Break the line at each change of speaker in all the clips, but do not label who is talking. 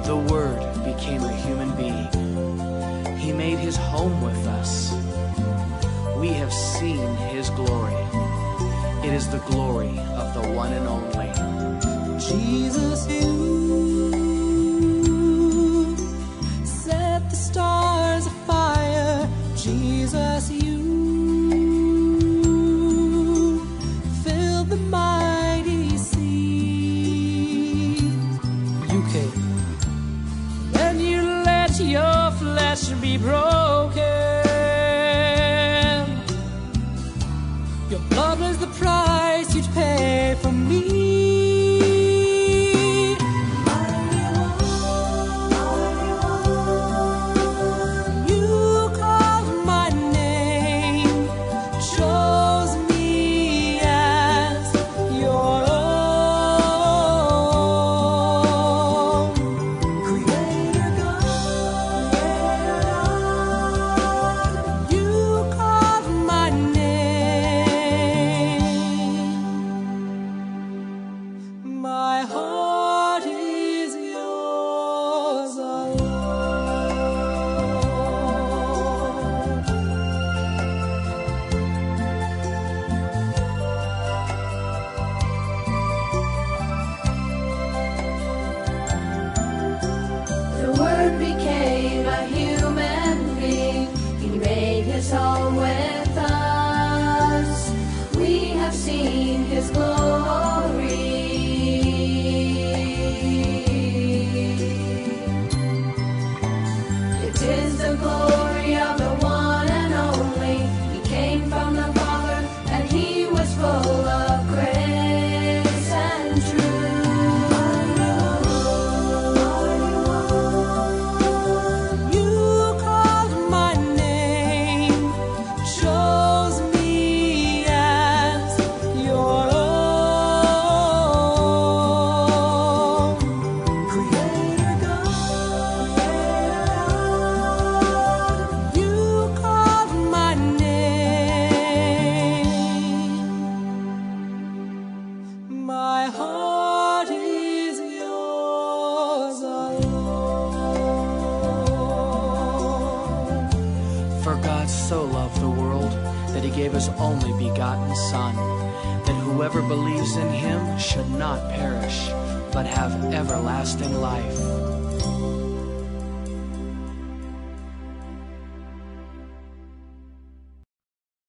The Word became a human being. He made his home with us. We have seen his glory. It is the glory of the one and only
Jesus. You set the stars afire. Jesus, you filled the mighty sea. You came and you let your flesh be broken. Your blood was the price you'd pay for me.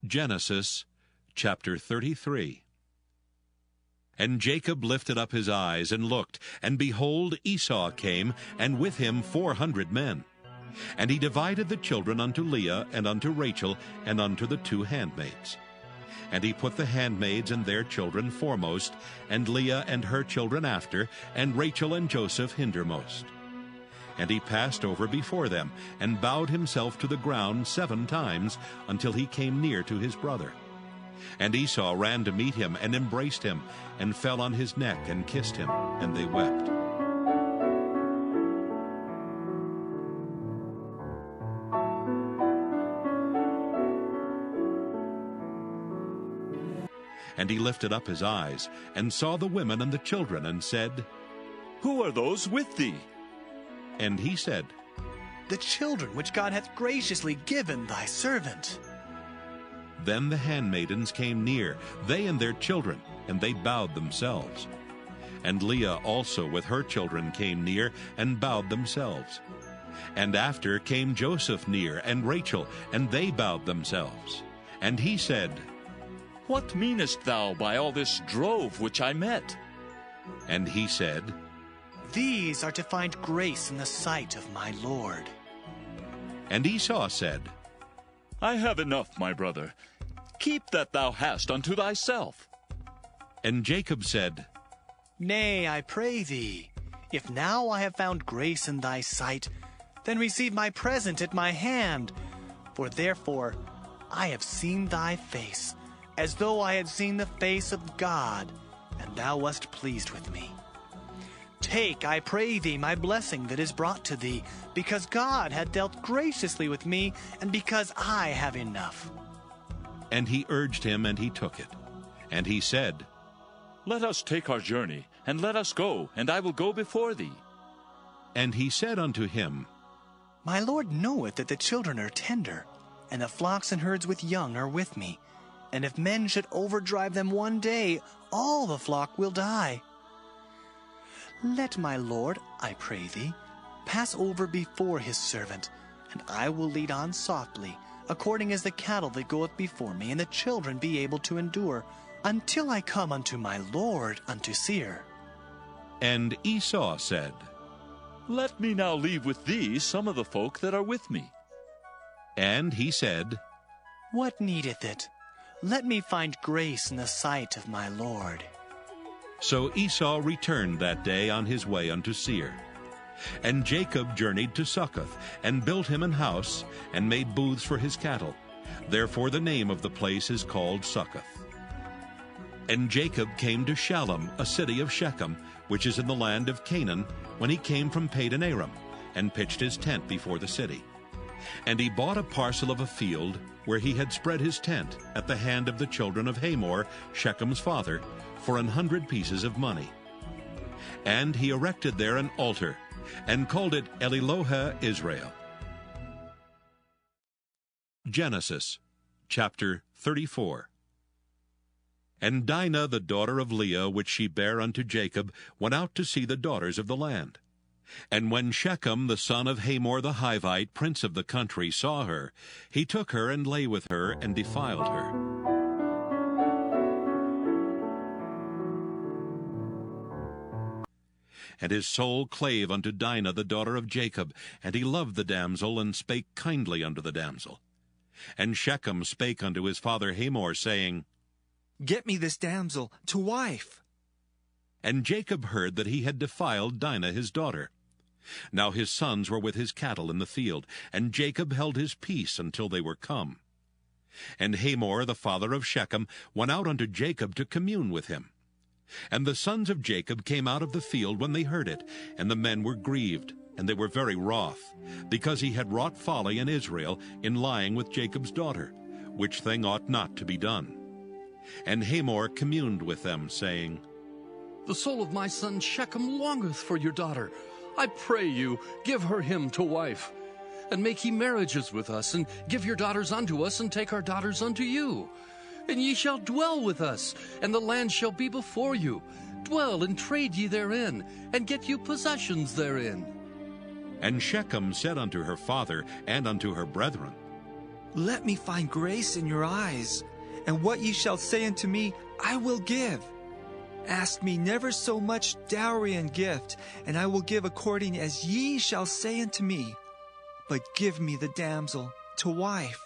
Genesis chapter 33. And Jacob lifted up his eyes and looked, and behold, Esau came, and with him 400 men. And he divided the children unto Leah, and unto Rachel, and unto the 2 handmaids. And he put the handmaids and their children foremost, and Leah and her children after, and Rachel and Joseph hindermost. And he passed over before them, and bowed himself to the ground 7 times, until he came near to his brother. And Esau ran to meet him, and embraced him, and fell on his neck, and kissed him, and they wept. And he lifted up his eyes, and saw the women and the children, and said,
Who are those with thee?
And he said,
The children which God hath graciously given thy servant.
Then the handmaidens came near, they and their children, and they bowed themselves. And Leah also with her children came near, and bowed themselves. And after came Joseph near, and Rachel, and they bowed themselves. And he said,
What meanest thou by all this drove which I met?
And he said,
These are to find grace in the sight of my Lord.
And Esau said,
I have enough, my brother. Keep that thou hast unto thyself.
And Jacob said,
Nay, I pray thee, if now I have found grace in thy sight, then receive my present at my hand. For therefore I have seen thy face, as though I had seen the face of God, and thou wast pleased with me. Take, I pray thee, my blessing that is brought to thee, because God hath dealt graciously with me, and because I have enough.
And he urged him, and he took it. And he said,
Let us take our journey, and let us go, and I will go before thee.
And he said unto him,
My Lord knoweth that the children are tender, and the flocks and herds with young are with me. And if men should overdrive them one day, all the flock will die. Let my Lord, I pray thee, pass over before his servant, and I will lead on softly, according as the cattle that goeth before me, and the children be able to endure, until I come unto my Lord unto Seir.
And Esau said,
Let me now leave with thee some of the folk that are with me.
And he said,
What needeth it? Let me find grace in the sight of my Lord.
So Esau returned that day on his way unto Seir. And Jacob journeyed to Succoth, and built him an house, and made booths for his cattle. Therefore the name of the place is called Succoth. And Jacob came to Shalem, a city of Shechem, which is in the land of Canaan, when he came from Padan Aram, and pitched his tent before the city. And he bought a parcel of a field, where he had spread his tent, at the hand of the children of Hamor, Shechem's father, for 100 pieces of money. And he erected there an altar, and called it Elilohe Israel. Genesis chapter 34. And Dinah, the daughter of Leah, which she bare unto Jacob, went out to see the daughters of the land. And when Shechem, the son of Hamor the Hivite, prince of the country, saw her, he took her and lay with her, and defiled her. And his soul clave unto Dinah, the daughter of Jacob, and he loved the damsel, and spake kindly unto the damsel. And Shechem spake unto his father Hamor, saying,
Get me this damsel to wife.
And Jacob heard that he had defiled Dinah his daughter. Now his sons were with his cattle in the field, and Jacob held his peace until they were come. And Hamor, the father of Shechem, went out unto Jacob to commune with him. And the sons of Jacob came out of the field when they heard it, and the men were grieved, and they were very wroth, because he had wrought folly in Israel in lying with Jacob's daughter, which thing ought not to be done. And Hamor communed with them, saying,
The soul of my son Shechem longeth for your daughter. I pray you, give her him to wife. And make ye marriages with us, and give your daughters unto us, and take our daughters unto you. And ye shall dwell with us, and the land shall be before you. Dwell and trade ye therein, and get you possessions therein.
And Shechem said unto her father and unto her brethren,
Let me find grace in your eyes, and what ye shall say unto me I will give. Ask me never so much dowry and gift, and I will give according as ye shall say unto me. But give me the damsel to wife.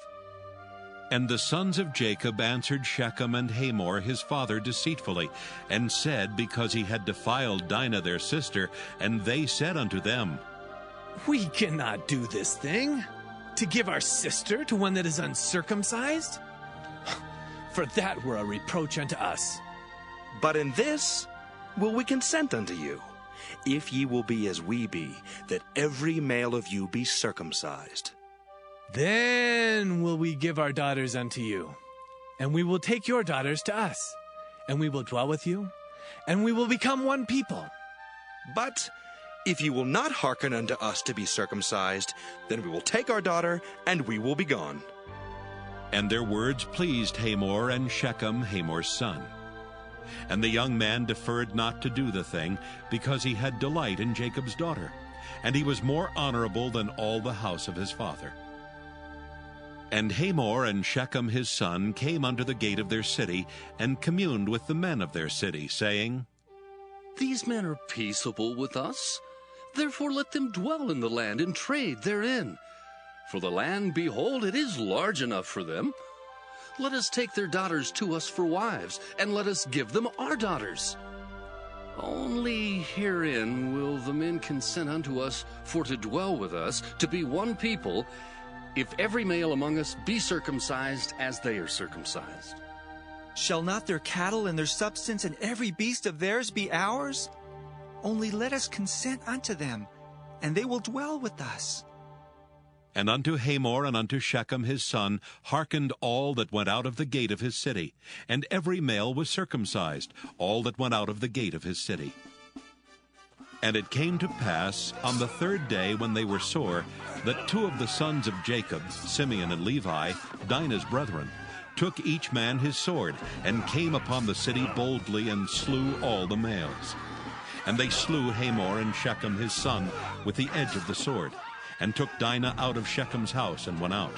And the sons of Jacob answered Shechem and Hamor his father deceitfully, and said, because he had defiled Dinah their sister, and they said unto them,
We cannot do this thing, to give our sister to one that is uncircumcised. For that were a reproach unto us.
But in this will we consent unto you, if ye will be as we be, that every male of you be circumcised.
Then will we give our daughters unto you, and we will take your daughters to us, and we will dwell with you, and we will become one people.
But if ye will not hearken unto us to be circumcised, then we will take our daughter, and we will be gone.
And their words pleased Hamor and Shechem, Hamor's son. And the young man deferred not to do the thing, because he had delight in Jacob's daughter, and he was more honorable than all the house of his father. And Hamor and Shechem his son came unto the gate of their city, and communed with the men of their city, saying,
These men are peaceable with us. Therefore let them dwell in the land, and trade therein. For the land, behold, it is large enough for them. Let us take their daughters to us for wives, and let us give them our daughters. Only herein will the men consent unto us for to dwell with us, to be one people, if every male among us be circumcised as they are circumcised.
Shall not their cattle and their substance and every beast of theirs be ours? Only let us consent unto them, and they will dwell with us.
And unto Hamor and unto Shechem his son hearkened all that went out of the gate of his city, and every male was circumcised, all that went out of the gate of his city. And it came to pass on the third day, when they were sore, that two of the sons of Jacob, Simeon and Levi, Dinah's brethren, took each man his sword, and came upon the city boldly, and slew all the males. And they slew Hamor and Shechem his son with the edge of the sword, and took Dinah out of Shechem's house, and went out.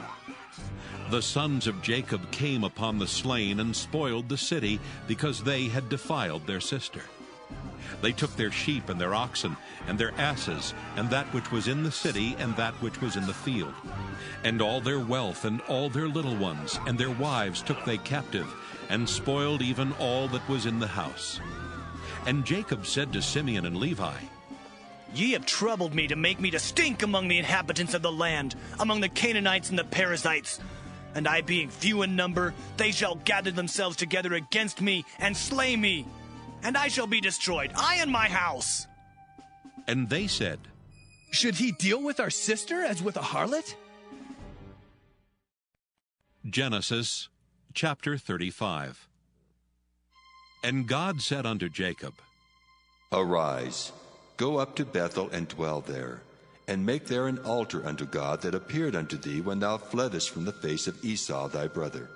The sons of Jacob came upon the slain, and spoiled the city, because they had defiled their sister. They took their sheep and their oxen, and their asses, and that which was in the city, and that which was in the field. And all their wealth, and all their little ones, and their wives took they captive, and spoiled even all that was in the house. And Jacob said to Simeon and Levi,
Ye have troubled me to make me to stink among the inhabitants of the land, among the Canaanites and the Perizzites. And I being few in number, they shall gather themselves together against me, and slay me. And I shall be destroyed, I and my house.
And they said,
Should he deal with our sister as with a harlot?
Genesis chapter 35. And God said unto Jacob,
Arise, go up to Bethel, and dwell there, and make there an altar unto God that appeared unto thee when thou fleddest from the face of Esau thy brother.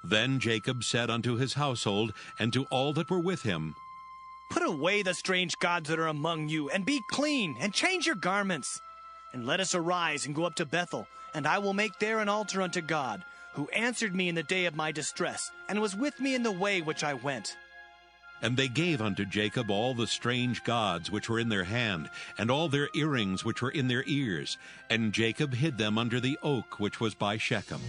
Then Jacob said unto his household, and to all that were with him,
Put away the strange gods that are among you, and be clean, and change your garments. And let us arise and go up to Bethel, and I will make there an altar unto God, who answered me in the day of my distress, and was with me in the way which I went.
And they gave unto Jacob all the strange gods which were in their hand, and all their earrings which were in their ears. And Jacob hid them under the oak which was by Shechem.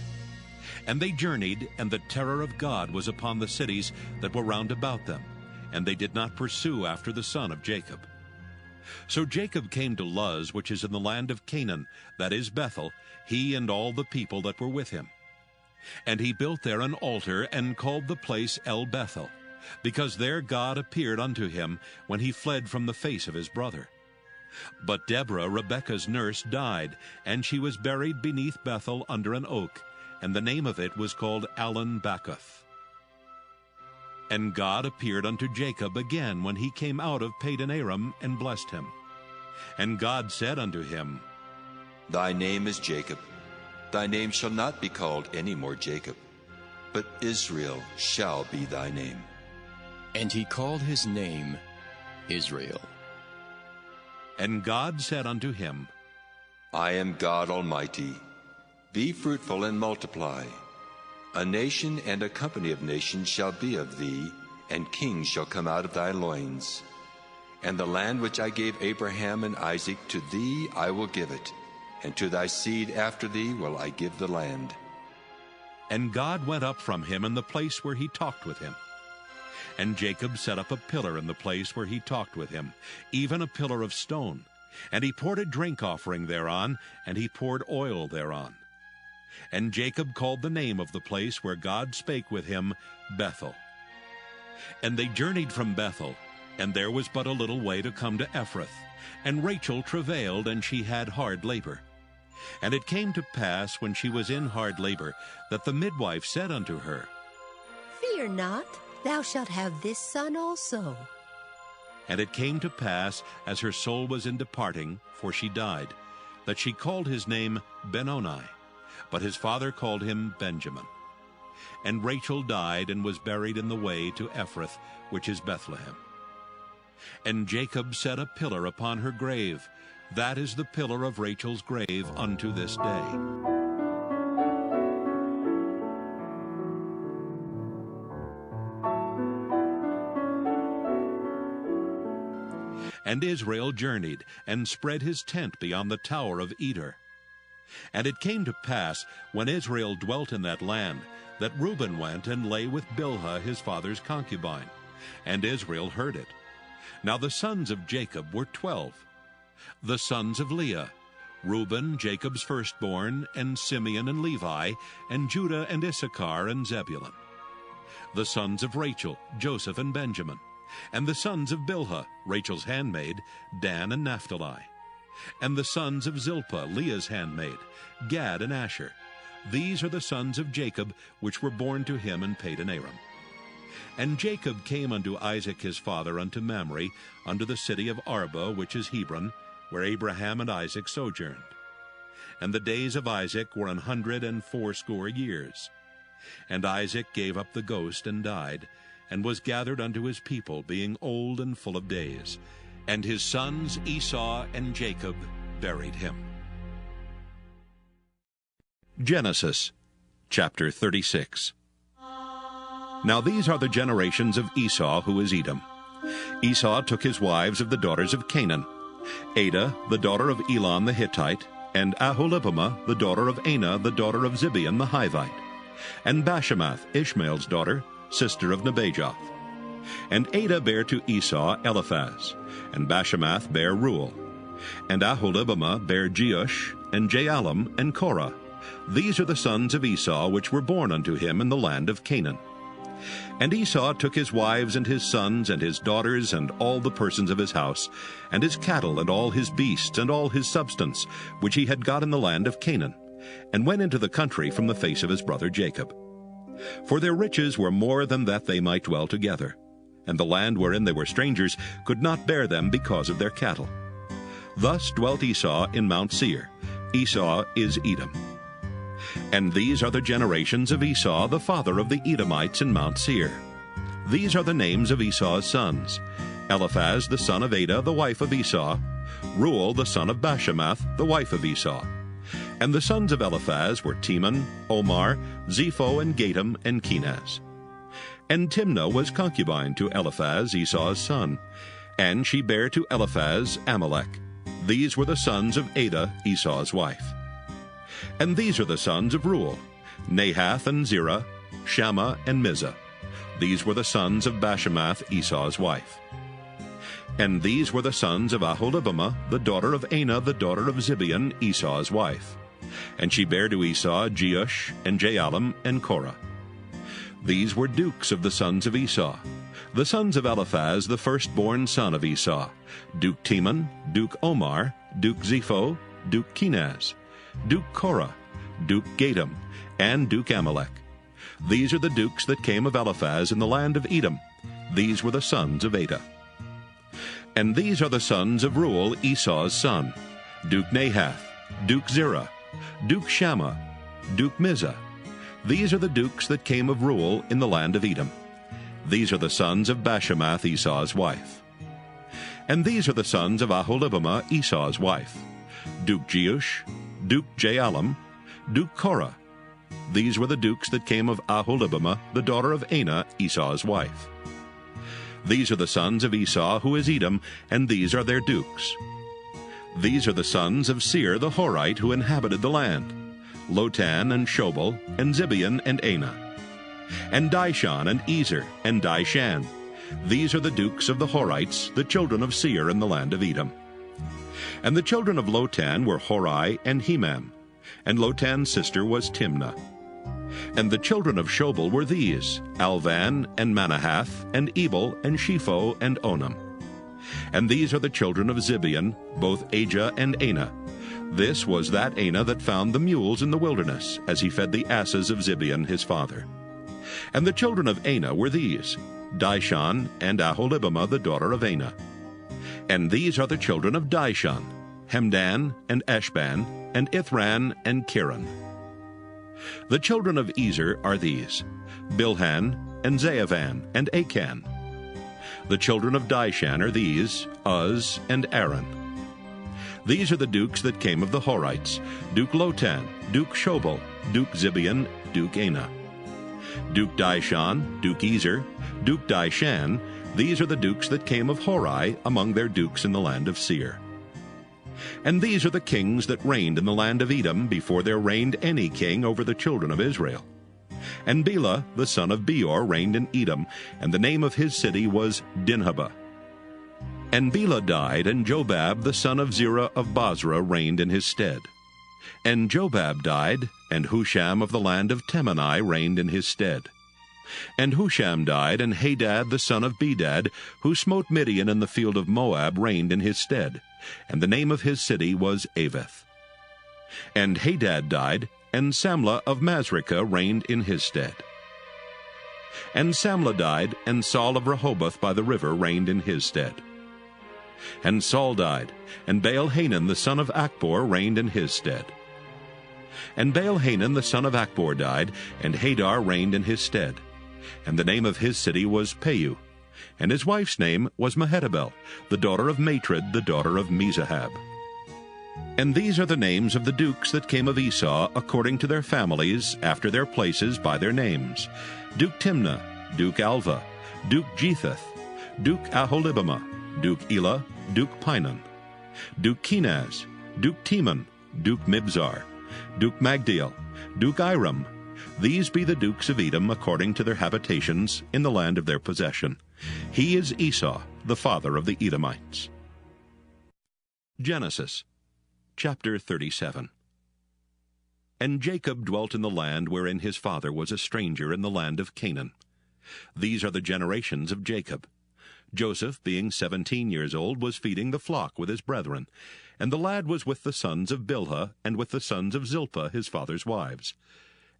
And they journeyed, and the terror of God was upon the cities that were round about them, and they did not pursue after the son of Jacob. So Jacob came to Luz, which is in the land of Canaan, that is Bethel, he and all the people that were with him. And he built there an altar, and called the place El Bethel, because there God appeared unto him when he fled from the face of his brother. But Deborah, Rebekah's nurse, died, and she was buried beneath Bethel under an oak, and the name of it was called Allon Bacuth. And God appeared unto Jacob again when he came out of Padan Aram, and blessed him. And God said unto him,
Thy name is Jacob. Thy name shall not be called any more Jacob, but Israel shall be thy name.
And he called his name Israel.
And God said unto him,
I am God Almighty. Be fruitful and multiply. A nation and a company of nations shall be of thee, and kings shall come out of thy loins. And the land which I gave Abraham and Isaac, to thee I will give it, and to thy seed after thee will I give the land.
And God went up from him in the place where he talked with him. And Jacob set up a pillar in the place where he talked with him, even a pillar of stone. And he poured a drink offering thereon, and he poured oil thereon. And Jacob called the name of the place where God spake with him, Bethel. And they journeyed from Bethel, and there was but a little way to come to Ephrath. And Rachel travailed, and she had hard labor. And it came to pass, when she was in hard labor, that the midwife said unto her,
Fear not, thou shalt have this son also.
And it came to pass, as her soul was in departing, for she died, that she called his name Benoni, but his father called him Benjamin. And Rachel died, and was buried in the way to Ephrath, which is Bethlehem. And Jacob set a pillar upon her grave. That is the pillar of Rachel's grave unto this day. And Israel journeyed, and spread his tent beyond the tower of Eder. And it came to pass, when Israel dwelt in that land, that Reuben went and lay with Bilhah his father's concubine. And Israel heard it. Now the sons of Jacob were 12. The sons of Leah, Reuben, Jacob's firstborn, and Simeon and Levi, and Judah and Issachar and Zebulun. The sons of Rachel, Joseph and Benjamin. And the sons of Bilhah, Rachel's handmaid, Dan and Naphtali. And the sons of Zilpah, Leah's handmaid, Gad and Asher. These are the sons of Jacob, which were born to him in Padan Aram. And Jacob came unto Isaac his father unto Mamre, unto the city of Arba, which is Hebron, where Abraham and Isaac sojourned. And the days of Isaac were 180 years. And Isaac gave up the ghost and died, and was gathered unto his people, being old and full of days. And his sons Esau and Jacob buried him. Genesis chapter 36. Now these are the generations of Esau, who is Edom. Esau took his wives of the daughters of Canaan, Adah, the daughter of Elon the Hittite, and Aholibamah, the daughter of Anah, the daughter of Zibeon the Hivite, and Bashemath, Ishmael's daughter, sister of Nebajoth. And Adah bare to Esau Eliphaz, and Bashemath bare Reuel, and Aholibamah bare Jeush, and Jaalam, and Korah. These are the sons of Esau which were born unto him in the land of Canaan. And Esau took his wives and his sons and his daughters and all the persons of his house, and his cattle and all his beasts and all his substance, which he had got in the land of Canaan, and went into the country from the face of his brother Jacob. For their riches were more than that they might dwell together, and the land wherein they were strangers could not bear them because of their cattle. Thus dwelt Esau in Mount Seir. Esau is Edom. And these are the generations of Esau, the father of the Edomites in Mount Seir. These are the names of Esau's sons: Eliphaz the son of Adah, the wife of Esau; Reuel the son of Bashemath, the wife of Esau. And the sons of Eliphaz were Teman, Omar, Zepho, and Gatam, and Kenaz. And Timnah was concubine to Eliphaz, Esau's son, and she bare to Eliphaz Amalek. These were the sons of Adah, Esau's wife. And these are the sons of Reuel: Nahath and Zerah, Shammah and Mizah. These were the sons of Bashemath, Esau's wife. And these were the sons of Aholibamah, the daughter of Anah, the daughter of Zibeon, Esau's wife. And she bare to Esau Jeush, and Jaalam, and Korah. These were dukes of the sons of Esau. The sons of Eliphaz, the firstborn son of Esau: Duke Teman, Duke Omar, Duke Zepho, Duke Kenaz, Duke Korah, Duke Gatam, and Duke Amalek. These are the dukes that came of Eliphaz in the land of Edom. These were the sons of Adah. And these are the sons of Reuel, Esau's son: Duke Nahath, Duke Zerah, Duke Shammah, Duke Mizah. These are the dukes that came of Reuel in the land of Edom. These are the sons of Bashemath, Esau's wife. And these are the sons of Aholibamah, Esau's wife: Duke Jeush, Duke Jaalam, Duke Korah. These were the dukes that came of Aholibamah, the daughter of Anah, Esau's wife. These are the sons of Esau, who is Edom, and these are their dukes. These are the sons of Seir the Horite, who inhabited the land: Lotan and Shobal, and Zibeon and Anah, and Dishon and Ezer and Dishan. These are the dukes of the Horites, the children of Seir in the land of Edom. And the children of Lotan were Hori and Hemam, and Lotan's sister was Timnah. And the children of Shobal were these: Alvan and Manahath, and Ebal, and Shepho, and Onam. And these are the children of Zibeon, both Ajah and Anah. This was that Anah that found the mules in the wilderness, as he fed the asses of Zibeon his father. And the children of Anah were these: Dishon and Aholibamah, the daughter of Anah. And these are the children of Dishon: Hemdan, and Eshban, and Ithran, and Kiran. The children of Ezer are these: Bilhan, and Zaavan, and Achan. The children of Dishan are these: Uz, and Aaron. These are the dukes that came of the Horites: Duke Lotan, Duke Shobal, Duke Zibeon, Duke Anah. Duke Dishon, Duke Ezer, Duke Dishan. These are the dukes that came of Hori among their dukes in the land of Seir. And these are the kings that reigned in the land of Edom before there reigned any king over the children of Israel. And Bela, the son of Beor, reigned in Edom, and the name of his city was Dinhabah. And Bela died, and Jobab, the son of Zerah of Bozrah, reigned in his stead. And Jobab died, and Husham of the land of Temani reigned in his stead. And Husham died, and Hadad the son of Bedad, who smote Midian in the field of Moab, reigned in his stead, and the name of his city was Avith. And Hadad died, and Samlah of Masrekah reigned in his stead. And Samlah died, and Saul of Rehoboth by the river reigned in his stead. And Saul died, and Baal-Hanan the son of Achbor reigned in his stead. And Baal-Hanan the son of Achbor died, and Hadar reigned in his stead. And the name of his city was Peiu, and his wife's name was Mehetabel, the daughter of Matred, the daughter of Mezahab. And these are the names of the dukes that came of Esau, according to their families, after their places, by their names: Duke Timnah, Duke Alva, Duke Jetheth, Duke Aholibamah, Duke Elah, Duke Pinon, Duke Kenaz, Duke Teman, Duke Mibzar, Duke Magdiel, Duke Iram. These be the dukes of Edom according to their habitations in the land of their possession. He is Esau, the father of the Edomites. Genesis chapter 37. And Jacob dwelt in the land wherein his father was a stranger, in the land of Canaan. These are the generations of Jacob. Joseph, being 17 years old, was feeding the flock with his brethren, and the lad was with the sons of Bilhah, and with the sons of Zilpah his father's wives.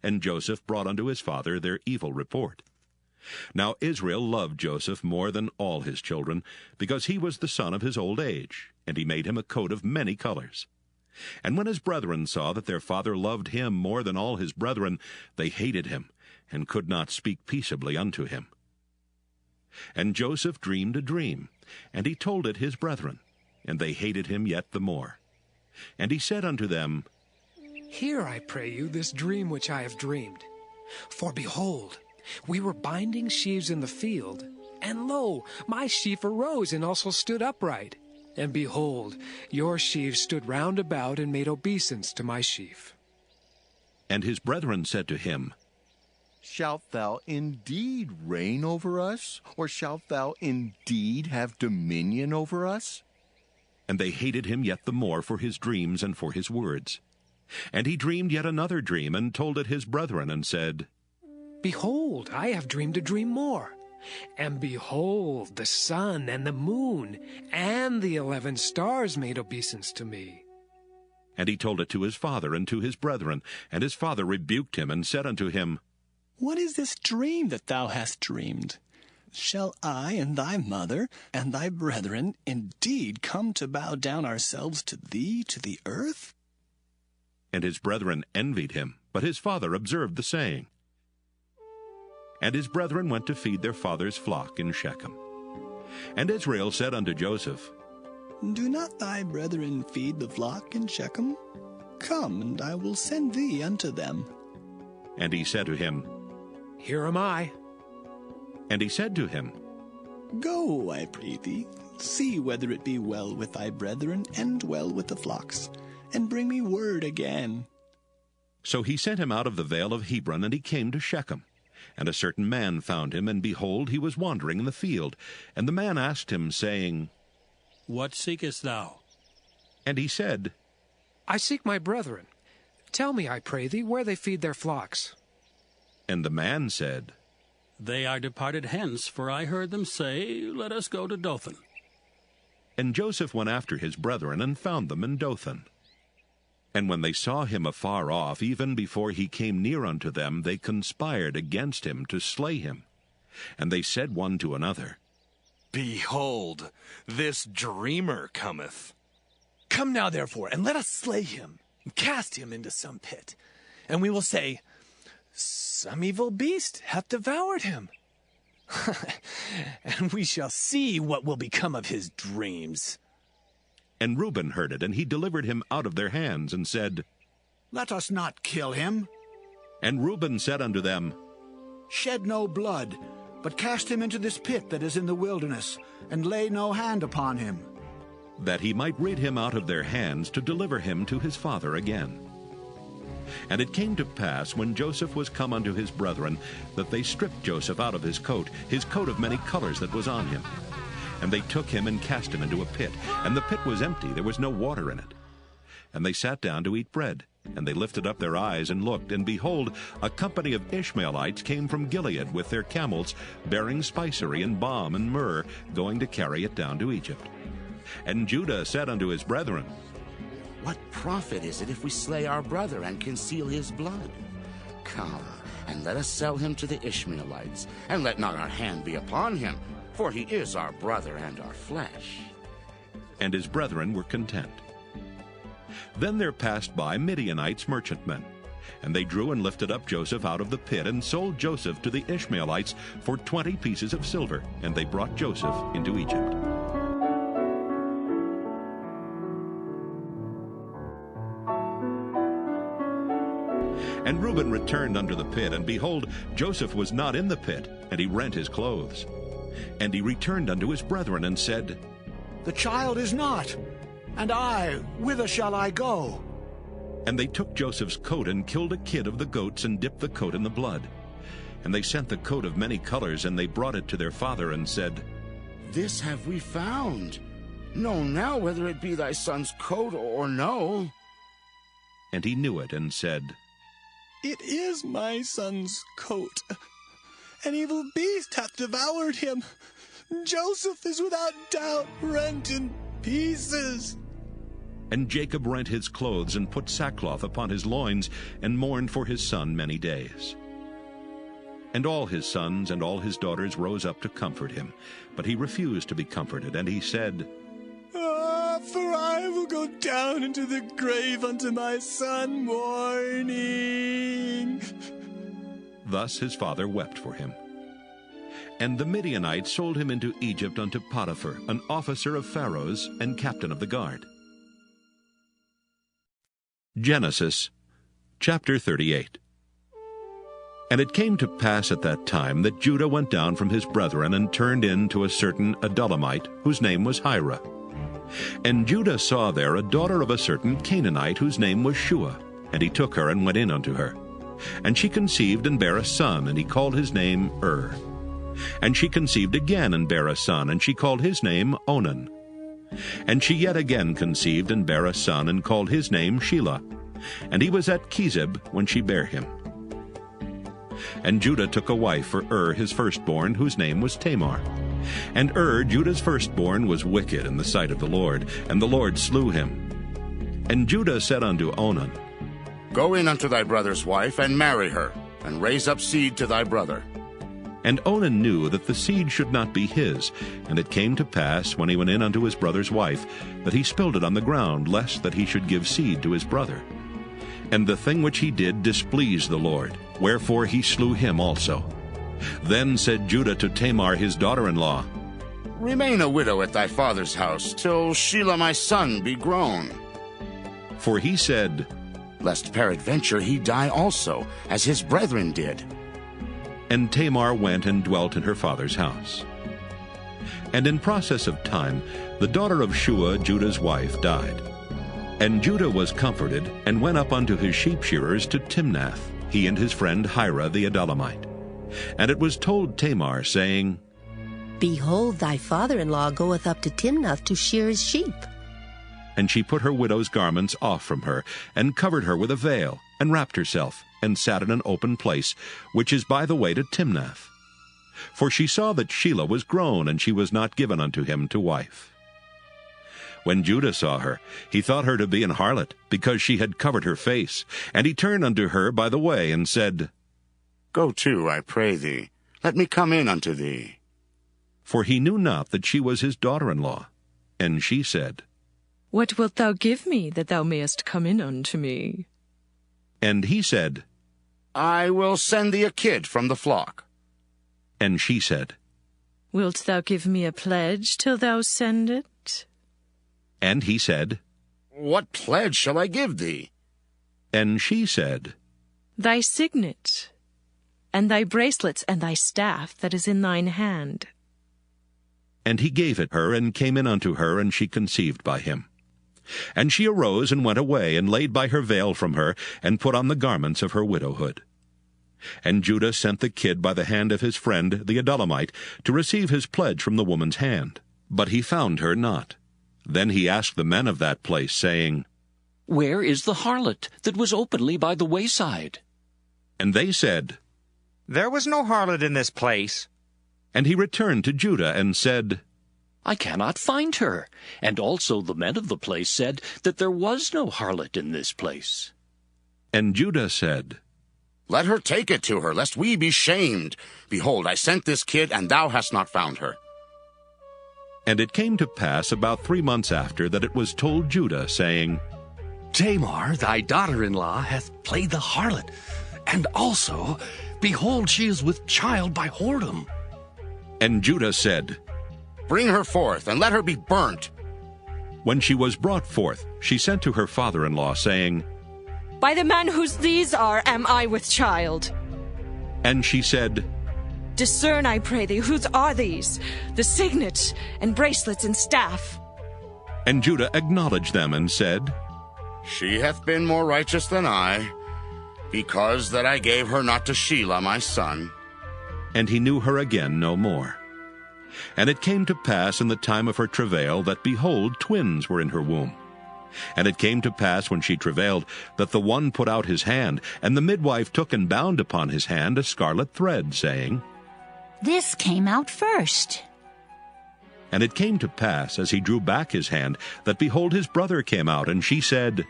And Joseph brought unto his father their evil report. Now Israel loved Joseph more than all his children, because he was the son of his old age, and he made him a coat of many colors. And when his brethren saw that their father loved him more than all his brethren, they hated him, and could not speak peaceably unto him. And Joseph dreamed a dream, and he told it his brethren, and they hated him yet the more. And he said unto them,
Hear, I pray you, this dream which I have dreamed. For behold, we were binding sheaves in the field, and lo, my sheaf arose and also stood upright. And behold, your sheaves stood round about and made obeisance to my sheaf.
And his brethren said to him,
Shalt thou indeed reign over us, or shalt thou indeed have dominion over us?
And they hated him yet the more for his dreams and for his words. And he dreamed yet another dream, and told it his brethren, and said,
Behold, I have dreamed a dream more. And behold, the sun and the moon and the 11 stars made obeisance to me.
And he told it to his father and to his brethren. And his father rebuked him, and said unto him,
What is this dream that thou hast dreamed? Shall I and thy mother and thy brethren indeed come to bow down ourselves to thee to the earth?
And his brethren envied him, but his father observed the saying. And his brethren went to feed their father's flock in Shechem. And Israel said unto Joseph,
Do not thy brethren feed the flock in Shechem? Come, and I will send thee unto them.
And he said to him,
Here am I.
And he said to him,
Go, I pray thee, see whether it be well with thy brethren, and well with the flocks, and bring me word again.
So he sent him out of the vale of Hebron, and he came to Shechem. And a certain man found him, and behold, he was wandering in the field. And the man asked him, saying,
What seekest thou?
And he said,
I seek my brethren. Tell me, I pray thee, where they feed their flocks.
And the man said,
They are departed hence, for I heard them say, Let us go to Dothan.
And Joseph went after his brethren, and found them in Dothan. And when they saw him afar off, even before he came near unto them, they conspired against him to slay him. And they said one to another,
Behold, this dreamer cometh.
Come now, therefore, and let us slay him, and cast him into some pit. And we will say, Some evil beast hath devoured him. And we shall see what will become of his dreams.
And Reuben heard it, and he delivered him out of their hands, and said,
Let us not kill him.
And Reuben said unto them,
Shed no blood, but cast him into this pit that is in the wilderness, and lay no hand upon him.
that he might rid him out of their hands, to deliver him to his father again. And it came to pass, when Joseph was come unto his brethren, that they stripped Joseph out of his coat of many colors that was on him. And they took him and cast him into a pit, and the pit was empty, there was no water in it. And they sat down to eat bread, and they lifted up their eyes and looked, and behold, a company of Ishmaelites came from Gilead with their camels, bearing spicery and balm and myrrh, going to carry it down to Egypt. And Judah said unto his brethren,
What profit is it if we slay our brother and conceal his blood? Come, and let us sell him to the Ishmaelites, and let not our hand be upon him, for he is our brother and our flesh.
And his brethren were content. Then there passed by Midianites merchantmen, and they drew and lifted up Joseph out of the pit, and sold Joseph to the Ishmaelites for 20 pieces of silver, and they brought Joseph into Egypt. And Reuben returned unto the pit, and behold, Joseph was not in the pit, and he rent his clothes. And he returned unto his brethren, and said,
The child is not, and I, whither shall I go?
And they took Joseph's coat, and killed a kid of the goats, and dipped the coat in the blood. And they sent the coat of many colors, and they brought it to their father, and said,
This have we found. Know now whether it be thy son's coat or no.
And he knew it, and said,
It is my son's coat. An evil beast hath devoured him. Joseph is without doubt rent in pieces.
And Jacob rent his clothes, and put sackcloth upon his loins, and mourned for his son many days. And all his sons and all his daughters rose up to comfort him. But he refused to be comforted, and he said,
For I will go down into the grave unto my son mourning.
Thus his father wept for him. And the Midianites sold him into Egypt unto Potiphar, an officer of Pharaoh's, and captain of the guard. Genesis chapter 38. And it came to pass at that time that Judah went down from his brethren, and turned in to a certain Adullamite, whose name was Hira. And Judah saw there a daughter of a certain Canaanite, whose name was Shua. And he took her, and went in unto her. And she conceived, and bare a son, and he called his name And she conceived again, and bare a son, and she called his name Onan. And she yet again conceived, and bare a son, and called his name Shelah. And he was at Chezib when she bare him. And Judah took a wife for his firstborn, whose name was Tamar. And Judah's firstborn, was wicked in the sight of the Lord, and the Lord slew him. And Judah said unto Onan,
Go in unto thy brother's wife, and marry her, and raise up seed to thy brother.
And Onan knew that the seed should not be his. And it came to pass, when he went in unto his brother's wife, that he spilled it on the ground, lest that he should give seed to his brother. And the thing which he did displeased the Lord, wherefore he slew him also. Then said Judah to Tamar his daughter-in-law,
Remain a widow at thy father's house, till Shelah my son be grown.
For he said,
Lest peradventure he die also, as his brethren did.
And Tamar went and dwelt in her father's house. And in process of time, the daughter of Shua, Judah's wife, died. And Judah was comforted, and went up unto his sheep shearers to Timnath, he and his friend Hira the Adullamite. And it was told Tamar, saying,
Behold, thy father-in-law goeth up to Timnath to shear his sheep.
And she put her widow's garments off from her, and covered her with a veil, and wrapped herself, and sat in an open place, which is by the way to Timnath. For she saw that Shelah was grown, and she was not given unto him to wife. When Judah saw her, he thought her to be an harlot, because she had covered her face. And he turned unto her by the way, and said,
Go to, I pray thee, let me come in unto thee.
For he knew not that she was his daughter-in-law. And she said,
What wilt thou give me, that thou mayest come in unto me?
And he said,
I will send thee a kid from the flock.
And she said,
Wilt thou give me a pledge till thou send it?
And he said,
What pledge shall I give thee?
And she said,
Thy signet, and thy bracelets, and thy staff that is in thine hand.
And he gave it her, and came in unto her, and she conceived by him. And she arose, and went away, and laid by her veil from her, and put on the garments of her widowhood. And Judah sent the kid by the hand of his friend the Adullamite, to receive his pledge from the woman's hand. But he found her not. Then he asked the men of that place, saying,
Where is the harlot that was openly by the wayside?
And they said,
There was no harlot in this place.
And he returned to Judah, and said,
I cannot find her. And also the men of the place said that there was no harlot in this place.
And Judah said,
Let her take it to her, lest we be shamed. Behold, I sent this kid, and thou hast not found her.
And it came to pass about 3 months after that it was told Judah, saying,
Tamar, thy daughter-in-law, hath played the harlot, and also, behold, she is with child by whoredom.
And Judah said,
Bring her forth, and let her be burnt.
When she was brought forth, she sent to her father-in-law, saying,
By the man whose these are am I with child.
And she said,
Discern, I pray thee, whose are these, the signet, and bracelets, and staff?
And Judah acknowledged them, and said,
She hath been more righteous than I, because that I gave her not to Shelah my son.
And he knew her again no more. And it came to pass in the time of her travail that, behold, twins were in her womb. And it came to pass when she travailed that the one put out his hand, and the midwife took and bound upon his hand a scarlet thread, saying,
This came out first.
And it came to pass, as he drew back his hand, that behold, his brother came out, and she said,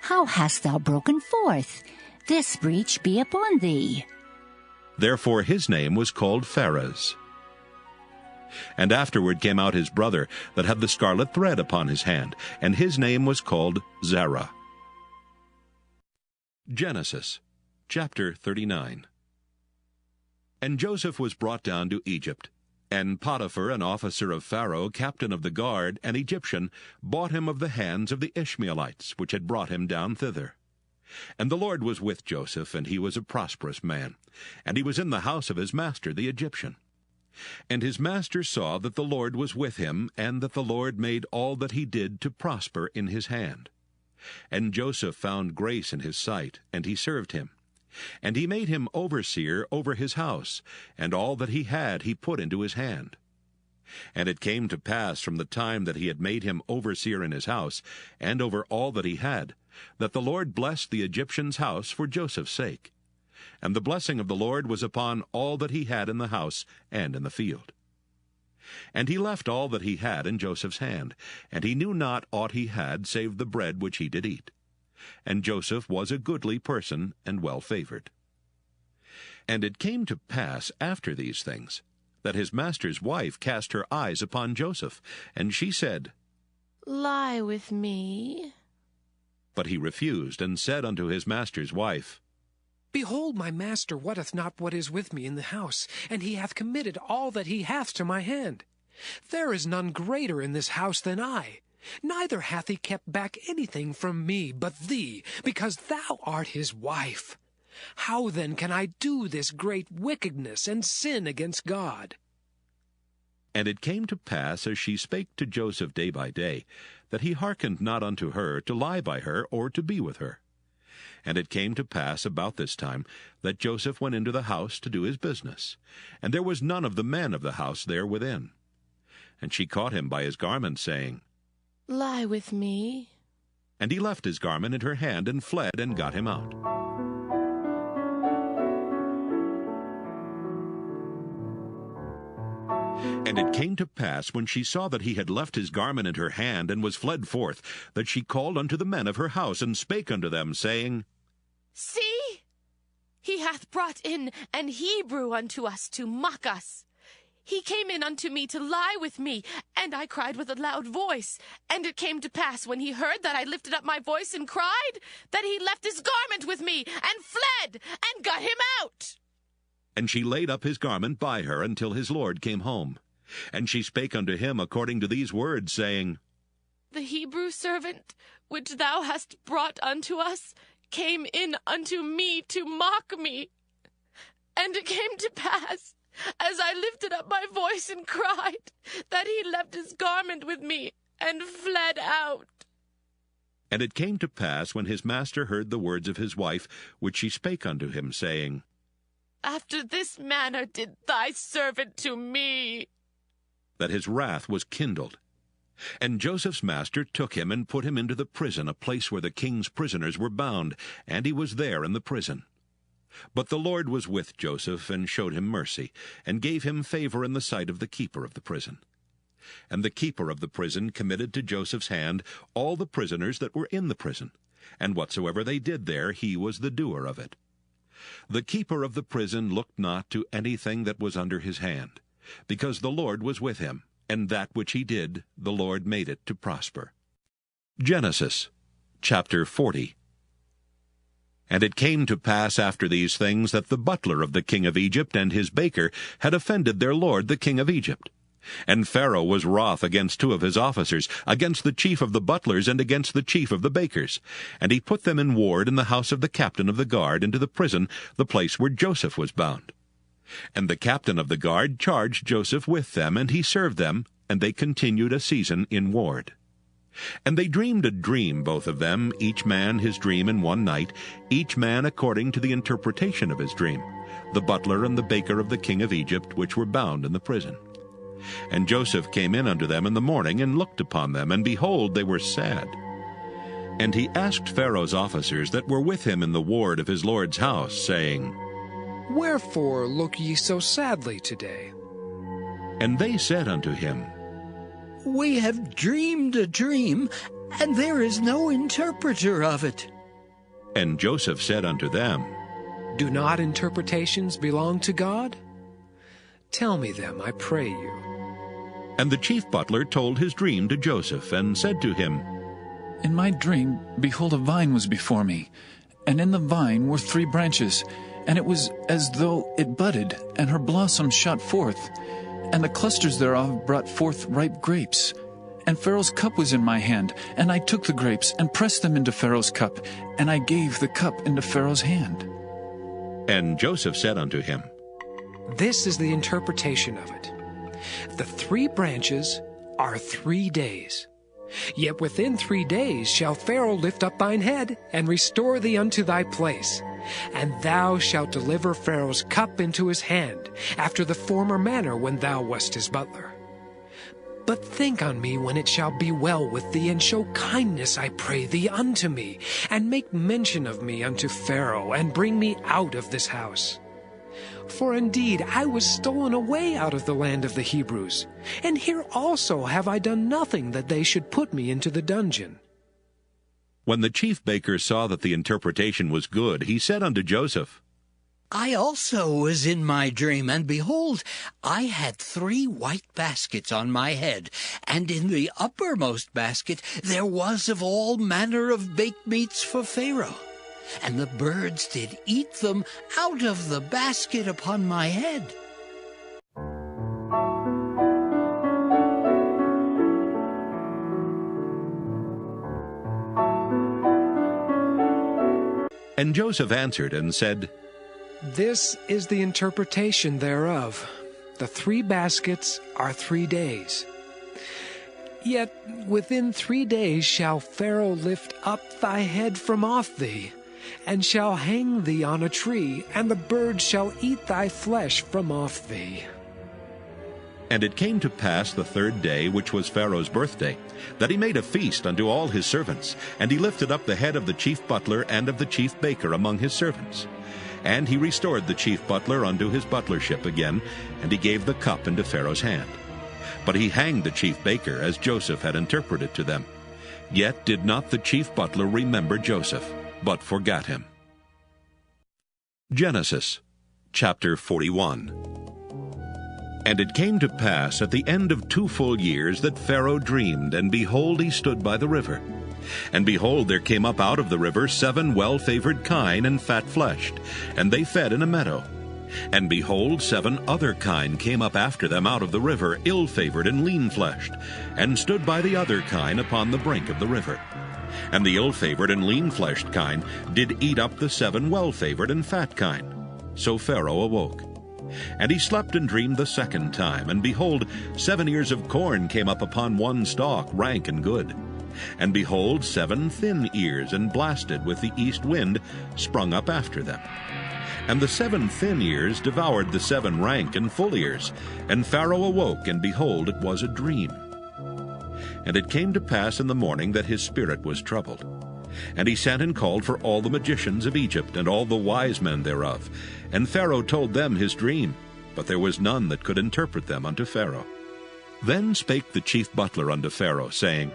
How hast thou broken forth? This breach be upon thee.
Therefore his name was called Pharez. And afterward came out his brother that had the scarlet thread upon his hand, and his name was called Zerah. Genesis chapter 39. And Joseph was brought down to Egypt, and Potiphar, an officer of Pharaoh, captain of the guard, an Egyptian, bought him of the hands of the Ishmaelites, which had brought him down thither. And the Lord was with Joseph, and he was a prosperous man, and he was in the house of his master the Egyptian. And his master saw that the Lord was with him, and that the Lord made all that he did to prosper in his hand. And Joseph found grace in his sight, and he served him. And he made him overseer over his house, and all that he had he put into his hand. And it came to pass from the time that he had made him overseer in his house, and over all that he had, that the Lord blessed the Egyptian's house for Joseph's sake. And the blessing of the Lord was upon all that he had in the house and in the field. And he left all that he had in Joseph's hand, and he knew not aught he had save the bread which he did eat. And Joseph was a goodly person and well favored. And it came to pass after these things, that his master's wife cast her eyes upon Joseph, and she said,
Lie with me.
But he refused, and said unto his master's wife,
Behold, my master wotteth not what is with me in the house, and he hath committed all that he hath to my hand. There is none greater in this house than I, neither hath he kept back anything from me but thee, because thou art his wife. How then can I do this great wickedness and sin against God?
And it came to pass, as she spake to Joseph day by day, that he hearkened not unto her to lie by her or to be with her. And it came to pass about this time that Joseph went into the house to do his business, and there was none of the men of the house there within. And she caught him by his garment, saying,
Lie with me.
And he left his garment in her hand, and fled, and got him out. And it came to pass, when she saw that he had left his garment in her hand, and was fled forth, that she called unto the men of her house, and spake unto them, saying,
See, he hath brought in an Hebrew unto us to mock us. He came in unto me to lie with me, and I cried with a loud voice. And it came to pass, when he heard that I lifted up my voice and cried, that he left his garment with me, and fled, and got him out.
And she laid up his garment by her until his lord came home. And she spake unto him according to these words, saying,
The Hebrew servant which thou hast brought unto us came in unto me to mock me. And it came to pass, as I lifted up my voice and cried, that he left his garment with me, and fled out.
And it came to pass, when his master heard the words of his wife, which she spake unto him, saying,
After this manner did thy servant to me,
that his wrath was kindled. And Joseph's master took him, and put him into the prison, a place where the king's prisoners were bound, and he was there in the prison. But the Lord was with Joseph, and showed him mercy, and gave him favor in the sight of the keeper of the prison. And the keeper of the prison committed to Joseph's hand all the prisoners that were in the prison, and whatsoever they did there, he was the doer of it. The keeper of the prison looked not to anything that was under his hand, because the Lord was with him, and that which he did, the Lord made it to prosper. Genesis chapter 40. And it came to pass after these things that the butler of the king of Egypt and his baker had offended their lord the king of Egypt. And Pharaoh was wroth against 2 of his officers, against the chief of the butlers and against the chief of the bakers. And he put them in ward in the house of the captain of the guard into the prison, the place where Joseph was bound. And the captain of the guard charged Joseph with them, and he served them, and they continued a season in ward. And they dreamed a dream, both of them, each man his dream in one night, each man according to the interpretation of his dream, the butler and the baker of the king of Egypt, which were bound in the prison. And Joseph came in unto them in the morning, and looked upon them, and behold, they were sad. And he asked Pharaoh's officers that were with him in the ward of his lord's house, saying,
Wherefore look ye so sadly today?
And they said unto him,
We have dreamed a dream, and there is no interpreter of it.
And Joseph said unto them,
Do not interpretations belong to God? Tell me them, I pray you.
And the chief butler told his dream to Joseph, and said to him,
In my dream, behold, a vine was before me, and in the vine were 3 branches, and it was as though it budded, and her blossoms shot forth, and the clusters thereof brought forth ripe grapes. And Pharaoh's cup was in my hand, and I took the grapes, and pressed them into Pharaoh's cup, and I gave the cup into Pharaoh's hand.
And Joseph said unto him,
This is the interpretation of it. The 3 branches are 3 days. Yet within 3 days shall Pharaoh lift up thine head, and restore thee unto thy place. And thou shalt deliver Pharaoh's cup into his hand, after the former manner when thou wast his butler. But think on me when it shall be well with thee, and show kindness, I pray thee, unto me, and make mention of me unto Pharaoh, and bring me out of this house. For indeed I was stolen away out of the land of the Hebrews, and here also have I done nothing that they should put me into the dungeon.
When the chief baker saw that the interpretation was good, he said unto Joseph,
I also was in my dream, and behold, I had 3 white baskets on my head, and in the uppermost basket there was of all manner of baked meats for Pharaoh. And the birds did eat them out of the basket upon my head.
And Joseph answered and said,
This is the interpretation thereof. The 3 baskets are 3 days. Yet within 3 days shall Pharaoh lift up thy head from off thee, and shall hang thee on a tree, and the birds shall eat thy flesh from off thee.
And it came to pass the 3rd day, which was Pharaoh's birthday, that he made a feast unto all his servants, and he lifted up the head of the chief butler and of the chief baker among his servants. And he restored the chief butler unto his butlership again, and he gave the cup into Pharaoh's hand. But he hanged the chief baker, as Joseph had interpreted to them. Yet did not the chief butler remember Joseph, but forgot him. Genesis chapter 41. And it came to pass at the end of 2 full years that Pharaoh dreamed, and behold, he stood by the river. And behold, there came up out of the river 7 well-favored kine and fat-fleshed, and they fed in a meadow. And behold, 7 other kine came up after them out of the river, ill-favored and lean-fleshed, and stood by the other kine upon the brink of the river. And the ill-favored and lean-fleshed kine did eat up the 7 well-favored and fat kine. So Pharaoh awoke. And he slept and dreamed the 2nd time, and behold, 7 ears of corn came up upon one stalk, rank and good. And behold, 7 thin ears, and blasted with the east wind, sprung up after them. And the 7 thin ears devoured the 7 rank and full ears. And Pharaoh awoke, and behold, it was a dream. And it came to pass in the morning that his spirit was troubled. And he sent and called for all the magicians of Egypt, and all the wise men thereof. And Pharaoh told them his dream, but there was none that could interpret them unto Pharaoh. Then spake the chief butler unto Pharaoh, saying,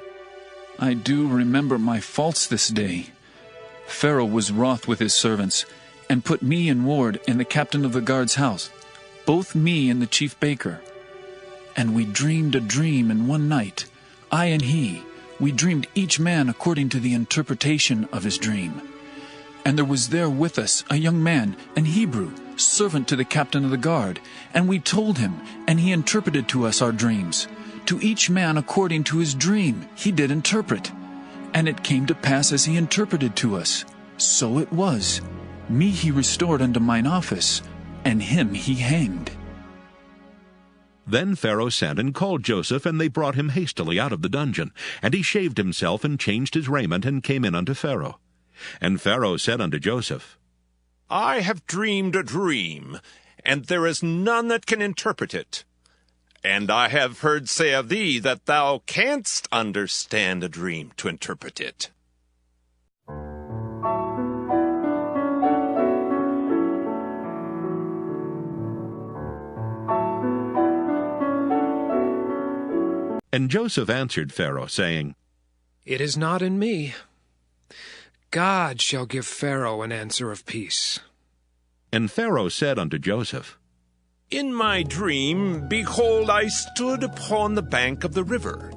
I do remember my faults this day. Pharaoh was wroth with his servants, and put me in ward in the captain of the guard's house, both me and the chief baker. And we dreamed a dream in one night, I and he. We dreamed each man according to the interpretation of his dream. And there was there with us a young man, an Hebrew, servant to the captain of the guard. And we told him, and he interpreted to us our dreams. To each man according to his dream he did interpret. And it came to pass as he interpreted to us. So it was. Me he restored unto mine office, and him he hanged.
Then Pharaoh sent and called Joseph, and they brought him hastily out of the dungeon. And he shaved himself, and changed his raiment, and came in unto Pharaoh. And Pharaoh said unto Joseph,
I have dreamed a dream, and there is none that can interpret it. And I have heard say of thee that thou canst understand a dream to interpret it.
And Joseph answered Pharaoh, saying,
It is not in me. God shall give Pharaoh an answer of peace.
And Pharaoh said unto Joseph,
In my dream, behold, I stood upon the bank of the river.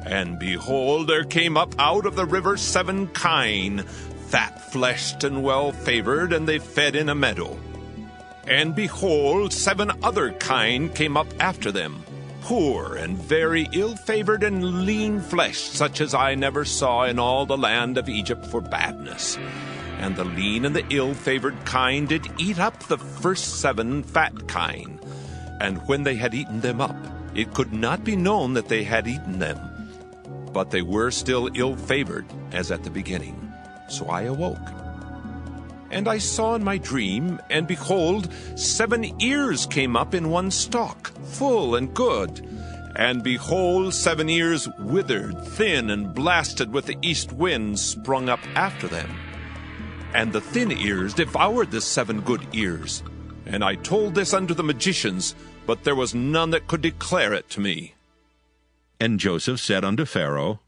And behold, there came up out of the river 7 kine, fat-fleshed and well-favored, and they fed in a meadow. And behold, 7 other kine came up after them, poor and very ill-favored and lean-fleshed, such as I never saw in all the land of Egypt for badness. And the lean and the ill-favored kine did eat up the first 7 fat kine. And when they had eaten them up, it could not be known that they had eaten them. But they were still ill-favored, as at the beginning. So I awoke. And I saw in my dream, and behold, 7 ears came up in one stalk, full and good. And behold, 7 ears withered, thin, and blasted with the east wind sprung up after them. And the thin ears devoured the 7 good ears. And I told this unto the magicians, but there was none that could declare it to me.
And Joseph said unto Pharaoh,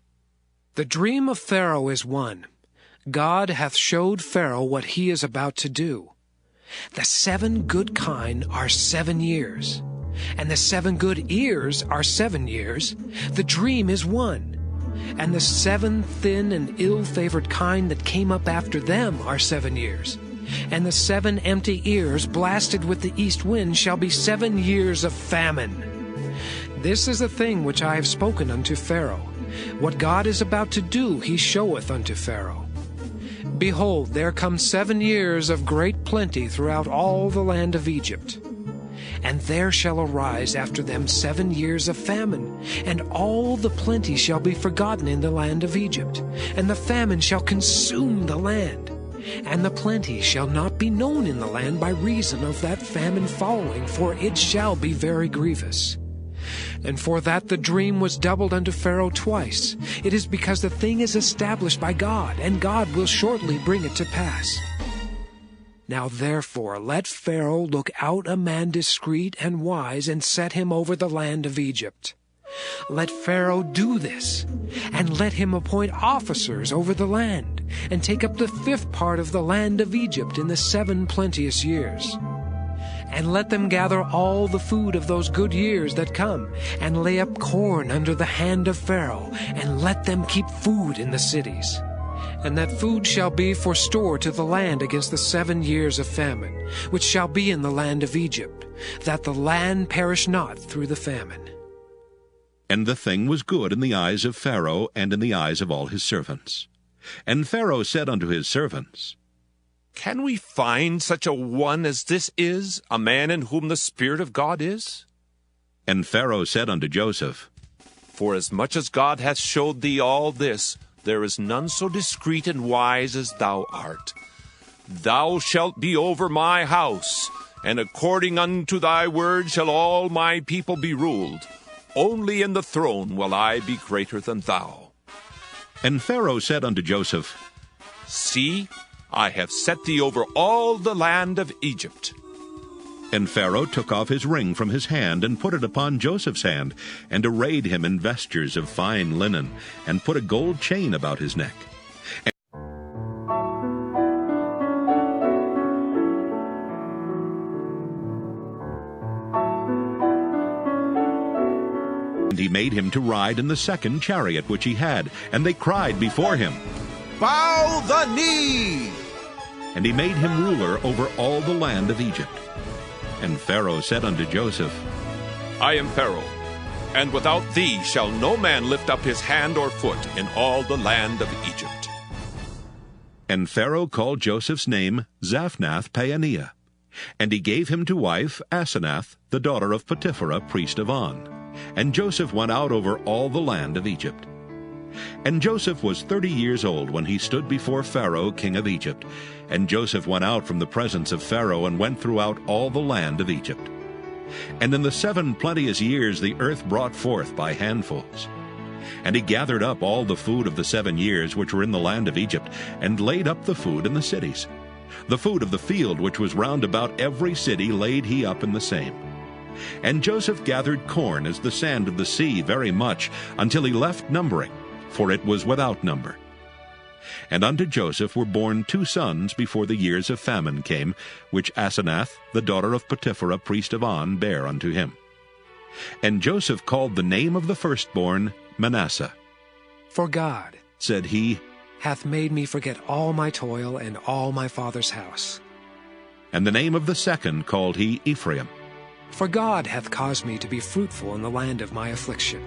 The dream of Pharaoh is one. God hath showed Pharaoh what he is about to do. The 7 good kine are 7 years, and the 7 good ears are 7 years. The dream is one. And the 7 thin and ill-favored kine that came up after them are 7 years. And the 7 empty ears blasted with the east wind shall be 7 years of famine. This is the thing which I have spoken unto Pharaoh. What God is about to do he showeth unto Pharaoh. Behold, there come 7 years of great plenty throughout all the land of Egypt. And there shall arise after them 7 years of famine, and all the plenty shall be forgotten in the land of Egypt, and the famine shall consume the land. And the plenty shall not be known in the land by reason of that famine following, for it shall be very grievous. And for that the dream was doubled unto Pharaoh twice. It is because the thing is established by God, and God will shortly bring it to pass. Now therefore let Pharaoh look out a man discreet and wise, and set him over the land of Egypt. Let Pharaoh do this, and let him appoint officers over the land, and take up the 5th part of the land of Egypt in the 7 plenteous years. And let them gather all the food of those good years that come, and lay up corn under the hand of Pharaoh, and let them keep food in the cities. And that food shall be for store to the land against the 7 years of famine, which shall be in the land of Egypt, that the land perish not through the famine.
And the thing was good in the eyes of Pharaoh, and in the eyes of all his servants. And Pharaoh said unto his servants,
Can we find such a one as this is, a man in whom the Spirit of God is?
And Pharaoh said unto Joseph,
Forasmuch as God hath showed thee all this, there is none so discreet and wise as thou art. Thou shalt be over my house, and according unto thy word shall all my people be ruled. Only in the throne will I be greater than thou.
And Pharaoh said unto Joseph,
See, I have set thee over all the land of Egypt.
And Pharaoh took off his ring from his hand, and put it upon Joseph's hand, and arrayed him in vestures of fine linen, and put a gold chain about his neck. made him to ride in the second chariot which he had, and they cried before him,
"Bow the knee!"
And he made him ruler over all the land of Egypt. And Pharaoh said unto Joseph,
I am Pharaoh, and without thee shall no man lift up his hand or foot in all the land of Egypt.
And Pharaoh called Joseph's name Zaphnath-Paaneah, and he gave him to wife Asenath, the daughter of Potipherah, priest of On. And Joseph went out over all the land of Egypt. And Joseph was 30 years old when he stood before Pharaoh, king of Egypt. And Joseph went out from the presence of Pharaoh, and went throughout all the land of Egypt. And in the 7 plenteous years the earth brought forth by handfuls. And he gathered up all the food of the 7 years which were in the land of Egypt, and laid up the food in the cities. The food of the field which was round about every city laid he up in the same. And Joseph gathered corn as the sand of the sea very much, until he left numbering, for it was without number. And unto Joseph were born 2 sons before the years of famine came, which Asenath, the daughter of Potipherah, priest of On, bare unto him. And Joseph called the name of the firstborn Manasseh.
For God,
said he,
hath made me forget all my toil and all my father's house.
And the name of the second called he Ephraim.
For God hath caused me to be fruitful in the land of my affliction.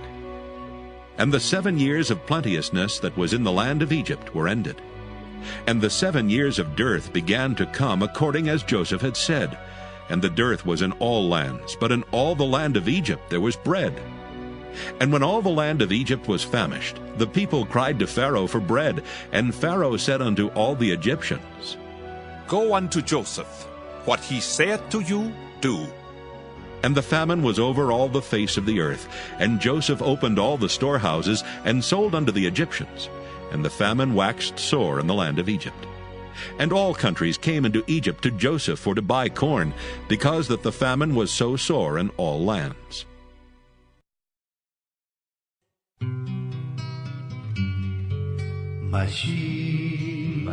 And the 7 years of plenteousness that was in the land of Egypt were ended. And the 7 years of dearth began to come according as Joseph had said. And the dearth was in all lands, but in all the land of Egypt there was bread. And when all the land of Egypt was famished, the people cried to Pharaoh for bread. And Pharaoh said unto all the Egyptians,
Go unto Joseph. What he saith to you, do.
And the famine was over all the face of the earth. And Joseph opened all the storehouses, and sold unto the Egyptians. And the famine waxed sore in the land of Egypt. And all countries came into Egypt to Joseph for to buy corn, because that the famine was so sore in all lands.
My sheep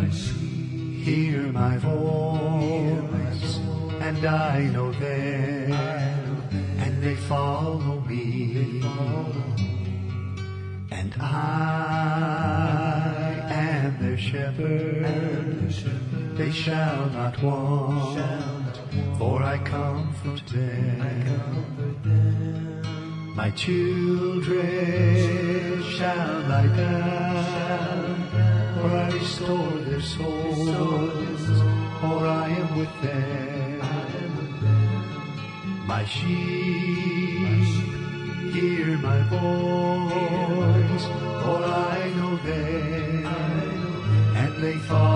hear my voice, and I know them, and they follow me. And I am their shepherd, they shall not want, for I comfort them. My children shall lie down, for I restore their souls, for I am with them. My sheep hear my voice, for I know them, and they follow